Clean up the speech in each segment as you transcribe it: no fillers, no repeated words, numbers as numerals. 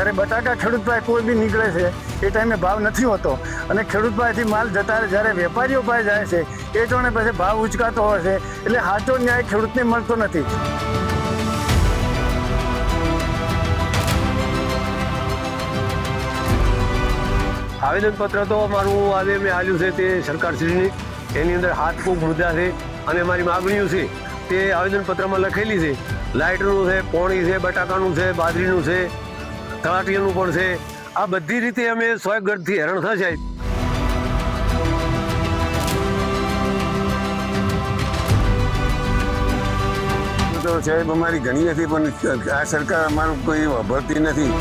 જ્યારે બટાકા ખેડૂત પાસે કોઈ બી નીકળે છે એ ટાઈમે ભાવ નથી હોતો અને ખેડૂત પાસેથી માલ જતા જ્યારે વેપારીઓ પાસે જાય છે એ ટાણે પછી ભાવ ઉચકાતો હોય છે, એટલે સાચો ન્યાય ખેડૂતને મળતો નથી. આવેદનપત્ર તો અમારું આજે મેં આપ્યું છે તે સરકારશ્રીની, એની અંદર 7 ખૂબ મુદ્દા છે અને મારી માગણીઓ છે તે આવેદનપત્રમાં લખેલી છે. લાઇટનું છે, પોણી છે, બટાકાનું છે, બાજરીનું છે, તળાટીયાનું પણ છે. આ બધી રીતે અમે 100 ગઢથી હેરાન થયા સાહેબ. તો સાહેબ અમારી ઘણી હતી પણ આ સરકાર અમારું કોઈ વાપરતી નથી.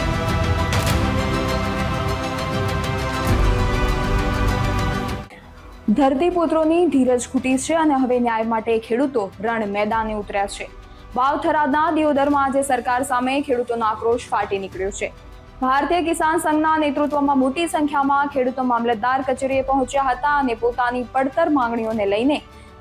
ધરતીપુત્રોની ધીરજ ખૂટી છે અને હવે ન્યાય માટે ખેડૂતો રણ મેદાને ઉતર્યા છે. વાવ-થરાદના દિયોદરમાં આજે સરકાર સામે ખેડૂતોનો આક્રોશ ફાટી નીકળ્યો છે. ભારતીય કિસાન સંઘના નેતૃત્વમાં મોટી સંખ્યામાં ખેડૂતો મામલતદાર કચેરીએ પહોંચ્યા હતા અને પોતાની પડતર માંગણીઓને લઈને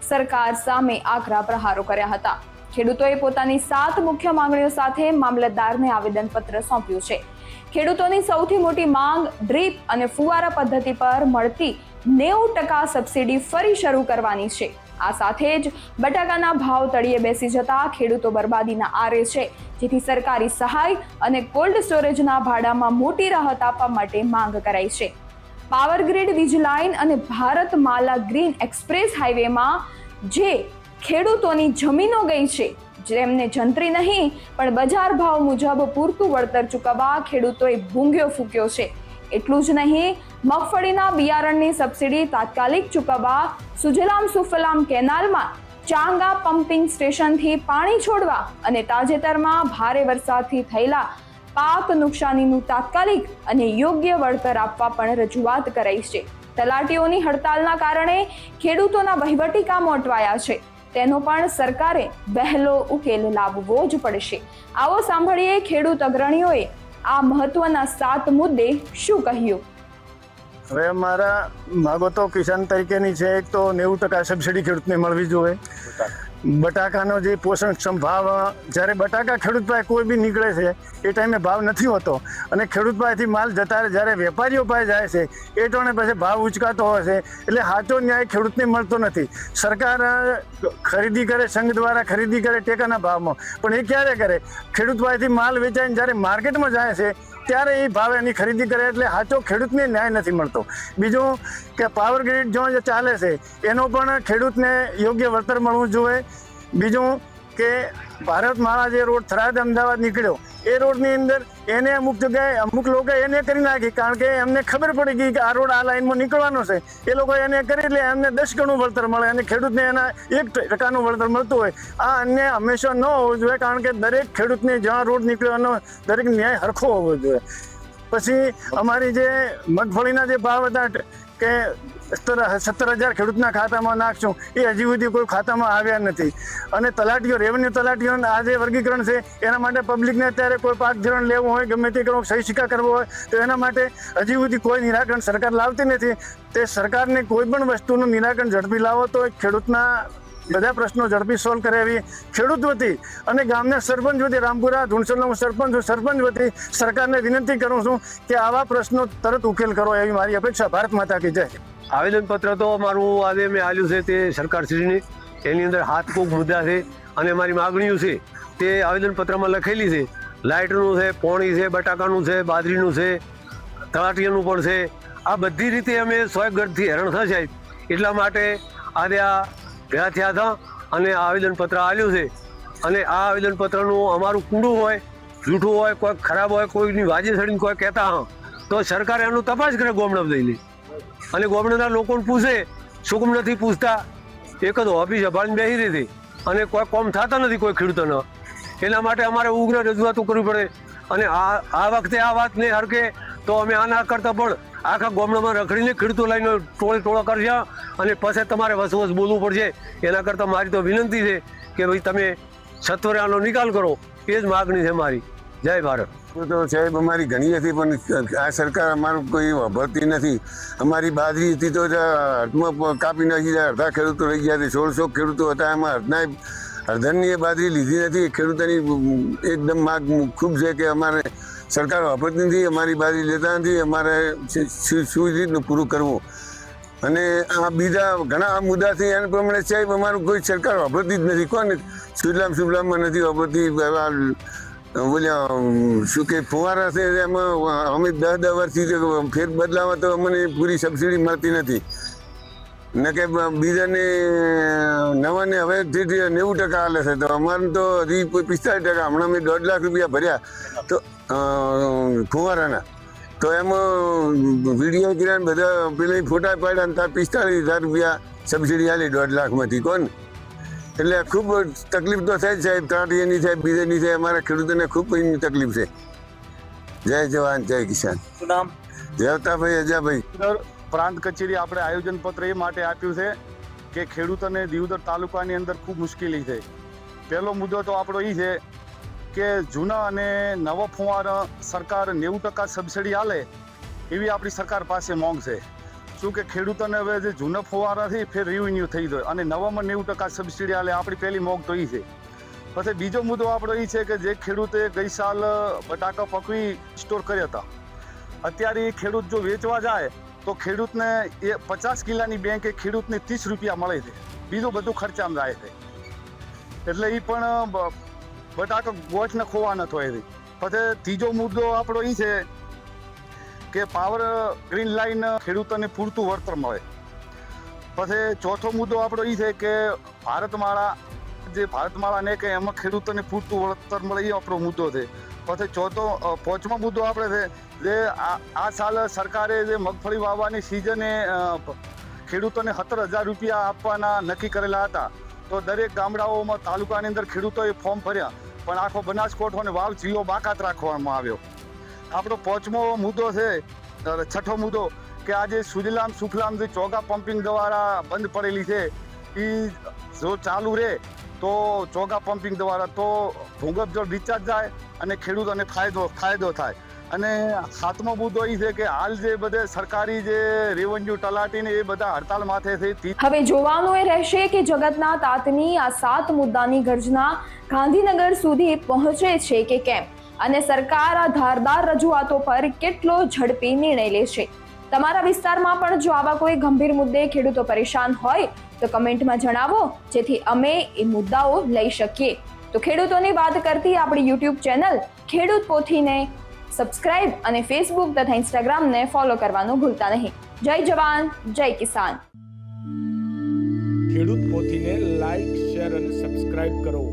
સરકાર સામે આકરા પ્રહારો કર્યા હતા. ખેડૂતોએ પોતાની 7 મુખ્ય માંગણીઓ સાથે મામલતદારને આવેદનપત્ર સોંપ્યું છે. ખેડૂતોની સૌથી મોટી માંગ ડ્રીપ અને ફુવારા પદ્ધતિ પર મળતી 90% સબસિડી ફરી શરૂ કરવાની છે. આ સાથે જ બટાકાના ભાવ તળિયે બેસી જતા ખેડૂતો બરબાદીના આરે છે, જેથી સરકારી સહાય અને કોલ્ડ સ્ટોરેજના ભાડામાં મોટી રાહત આપવા માટે માંગ કરાઈ છે. પાવર ગ્રીડ વીજ લાઇન અને ભારત માલા ગ્રીન એક્સપ્રેસ હાઈવેમાં જે ખેડૂતોની જમીનો ગઈ છે, જેમને જંત્રી નહીં પણ બજાર ભાવ મુજબ પૂરતું વળતર ચૂકવવા ખેડૂતોએ ભૂંગ્યો ફૂંક્યો છે. એટલું જ નહીં, મગફળીના બિયારણની સબસિડી તાત્કાલિક ચૂકવવા, સુજલામ સુફલામ કેનાલમાં ચાંગા પમ્પિંગ સ્ટેશનથી પાણી છોડવા અને તાજેતરમાં ભારે વરસાદથી થયેલા પાક નુકસાનીનું તાત્કાલિક અને યોગ્ય વળતર આપવા પણ રજૂઆત કરાઈ છે. તલાટીઓની હડતાલના કારણે ખેડૂતોના વહીવટી કામો અટવાયા છે, તેનો પણ સરકારે વહેલો ઉકેલ લાવવો જ પડશે. આવો સાંભળીએ ખેડૂત અગ્રણીઓએ આ મહત્વના 7 મુદ્દે શું કહ્યું. હવે અમારા માગો તો કિસાન તરીકેની છે. એક તો 90% સબસિડી ખેડૂતને મળવી જોઈએ. બટાકાનો જે પોષણક્ષમ ભાવ, જ્યારે બટાકા ખેડૂત પાસે કોઈ બી નીકળે છે એ ટાઈમે ભાવ નથી હોતો અને ખેડૂત પાસેથી માલ જતા જ્યારે વેપારીઓ પાસે જાય છે એ ટાણે પછી ભાવ ઉચકાતો હોય છે, એટલે સાચો ન્યાય ખેડૂતને મળતો નથી. સરકાર ખરીદી કરે, સંઘ દ્વારા ખરીદી કરે ટેકાના ભાવમાં, પણ એ ક્યારે કરે? ખેડૂત પાસેથી માલ વેચાઈને જ્યારે માર્કેટમાં જાય છે ત્યારે એ ભાવે એની ખરીદી કરે, એટલે સાચો ખેડૂતને ન્યાય નથી મળતો. બીજું કે પાવર ગ્રીડ જો ચાલે છે એનો પણ ખેડૂતને યોગ્ય વળતર મળવું જોઈએ. બીજું કે ભારત માળા જે રોડ થરાદ અમદાવાદ નીકળ્યો એ રોડની અંદર એને અમુક જગ્યાએ અમુક લોકો એને કરી નાખી, કારણ કે એમને ખબર પડી ગઈ કે આ રોડ આ લાઈનમાં નીકળવાનો છે. એ લોકો એને કરી એટલે એમને 10 ગણું વળતર મળે અને ખેડૂતને એના 1% વળતર મળતું હોય. આ અન્ય હંમેશા ન હોવું જોઈએ, કારણ કે દરેક ખેડૂતને જ્યાં રોડ નીકળ્યો એનો દરેક ન્યાય સરખો હોવો જોઈએ. પછી અમારી જે મગફળીના જે ભાવ હતા કે 17,000 ખેડૂતના ખાતામાં નાખશું, એ હજી સુધી કોઈ ખાતામાં આવ્યા નથી. અને તલાટીઓ, રેવન્યુ તલાટીઓ આ જે વર્ગીકરણ છે એના માટે પબ્લિકને અત્યારે કોઈ પાક ધિરાણ લેવું હોય, ગમે તે કરવું, સહી સિક્કા કરવો હોય તો એના માટે હજી સુધી કોઈ નિરાકરણ સરકાર લાવતી નથી. તે સરકારને કોઈ પણ વસ્તુનું નિરાકરણ ઝડપી લાવો તો ખેડૂતના બધા પ્રશ્નો ઝડપી સોલ્વ કરે એવી ખેડૂત વતી અને ગામના સરપંચ વતી, રામપુરા ધુણસરનો હું સરપંચ વતી સરકારને વિનંતી કરું છું કે આવા પ્રશ્નો તરત ઉકેલ કરો એવી મારી અપેક્ષા. ભારત માતા કી જય. આવેદનપત્ર તો અમારું આજે મેં આપ્યું છે તે સરકારશ્રીની, એની અંદર 7 ખૂબ મુદ્દા છે અને મારી માગણીઓ છે તે આવેદનપત્રમાં લખેલી છે. લાઇટનું છે, પોણી છે, બટાકાનું છે, બાજરીનું છે, તળાટીયાનું પણ છે. આ બધી રીતે અમે 100 ગઢથી હેરાન થયા સાહેબ. એટલા માટે આજે આ ભેગા થયા હતા અને આવેદનપત્ર આપ્યું છે. અને આ આવેદનપત્રનું અમારું કૂડું હોય, જૂઠું હોય, કોઈ ખરાબ હોય, કોઈની વાજે સડીને કોઈ કહેતા હા તો સરકાર એનું તપાસ કરે ગોમડા દઈને, અને ગોમડાના લોકોને પૂછે. શું કેમ નથી પૂછતા? એક જ ઓફિસ અભાળીને બેસી રહી હતી અને કોઈ કોમ થતા નથી કોઈ ખેડૂતોને. એના માટે અમારે ઉગ્ર રજૂઆતો કરવી પડે. અને આ વખતે આ વાત નહીં હરકે તો અમે આ ના કરતા પણ આખા ગામડામાં રખડીને ખેડૂતો લઈને ટોળો કરશે અને પછી તમારે વસવસ બોલવું પડશે. એના કરતાં મારી તો વિનંતી છે કે ભાઈ તમે સત્વરે આનો નિકાલ કરો, એ જ માગણી છે મારી. જય ભારત. તો સાહેબ અમારી ઘણી હતી પણ આ સરકાર અમારું કોઈ વાપરતી નથી. અમારી બાજરી હતી તો હાથમાં કાપી નાખી, અડધા ખેડૂતો રહી ગયા. 1600 ખેડૂતો હતા, એમાં અડધાની એ બાજરી લીધી નથી. ખેડૂતોની એકદમ માગ ખૂબ છે કે અમારે સરકાર વાપરતી નથી, અમારી બાજરી લેતા નથી, અમારે શું રીતનું પૂરું કરવું. અને આ બીજા ઘણા મુદ્દા છે એના પ્રમાણે સાહેબ અમારું કોઈ સરકાર વાપરતી જ નથી. કોને સુજલામમાં નથી વાપરતી. બોલ્યા શું કે ફુવારા છે એમાં અમે 10 વર્ષથી ફેર બદલાવા તો અમને પૂરી સબસિડી મળતી નથી. ને કે બીજાને નવાને હવે 90% હાલે છે, તો અમારે તો હજી 45%. હમણાં મેં 1.5 લાખ રૂપિયા ભર્યા તો ફુવારાના, તો એમાં વિડીયો કર્યા ને બધા પેલા ફોટા પાડ્યા ને તાર 45,000 રૂપિયા સબસિડી આલી 1.5 લાખમાંથી. કોણ એટલે ખૂબ તકલીફ તો થાય સાહેબ, ત્રાટીની થાય, બીજાની થાય, અમારા ખેડૂતોને ખૂબ તકલીફ છે. જય જવાન જય કિસાન. શું નામ? જયવતાભાઈ અજાભાઈ. પ્રાંત કચેરી આપણે આયોજન પત્ર એ માટે આપ્યું છે કે ખેડૂતોને દિયોદર તાલુકાની અંદર ખૂબ મુશ્કેલી છે. પહેલો મુદ્દો તો આપણો એ છે કે જૂના અને નવા ફુવારા સરકાર 90% સબસિડી આલે એવી આપણી સરકાર પાસે માંગ છે. શું કે ખેડૂતોને હવે જે જૂના ફુવારાથી ફેર રિન્યુ થઈ જાય અને નવામાં 90% સબસિડી આલે, આપણી પહેલી માંગ તો એ છે. પછી બીજો મુદ્દો આપણો એ છે કે જે ખેડૂતે ગઈ સાલ બટાકા પકવી સ્ટોર કર્યા હતા, અત્યારે એ ખેડૂત જો વેચવા જાય તો ખેડૂતને એ 50 કિલ્લાની બેંકે ખેડૂતને 30 રૂપિયા મળે છે, બીજું બધું ખર્ચામાં જાય છે. એટલે એ પણ બટાકા ગોઠને ખોવા ન થાય. પછી ત્રીજો મુદ્દો આપણો એ છે કે પાવર ગ્રીન લાઈન ખેડૂતોને પૂરતું વળતર મળે. પછી ચોથો મુદ્દો આપણો એ છે કે ભારતમાળાને કે એમાં ખેડૂતોને પૂરતું વળતર મળે, એ આપણો મુદ્દો છે. પછી પાંચમો મુદ્દો આપણે છે જે આ સાલ સરકારે જે મગફળી વાવવાની સિઝને ખેડૂતોને 17,000 રૂપિયા આપવાના નક્કી કરેલા હતા, તો દરેક ગામડાઓમાં તાલુકાની અંદર ખેડૂતોએ ફોર્મ ભર્યા, પણ આખો બનાસકાંઠો અને વાવ જિલ્લો બાકાત રાખવામાં આવ્યો. આપણો પાંચમો મુદ્દો છે, છઠ્ઠો મુદ્દો કે આજે સુજલામ સુફલામ જે ચોગા પમ્પિંગ દ્વારા બંધ પડેલી છે એ જો ચાલુ રહે તો ચોગા પમ્પિંગ દ્વારા તો ભૂગર્ભ જળ રિચાર્જ જાય અને ખેડૂતોને ફાયદો થાય. અને સાતમો મુદ્દો એ છે કે હાલ જે બધે સરકારી જે રેવન્યુ તલાટીને એ બધા હડતાલ માથે છે. હવે જોવાનું એ રહેશે કે જગતના તાતની આ 7 મુદ્દાની ગર્જના ગાંધીનગર સુધી પહોંચે છે કે કેમ, અને સરકાર આ ધારદાર રજૂઆતો પર કેટલો ઝડપી નિર્ણય લેશે. તમારા વિસ્તારમાં પણ જો આવા કોઈ ગંભીર મુદ્દે ખેડૂતો પરેશાન હોય તો કમેન્ટમાં જણાવો, જેથી અમે એ મુદ્દાઓ લઈ શકીએ. તો ખેડૂતોની વાત કરતી આપણી YouTube ચેનલ ખેડૂત પોથીને સબસ્ક્રાઇબ અને ફેસબુક તથા ઇન્સ્ટાગ્રામને ફોલો કરવાનું ભૂલતા નહીં. જય જવાન જય કિસાન. ખેડૂત પોથીને લાઈક, શેર અને સબસ્ક્રાઇબ કરો.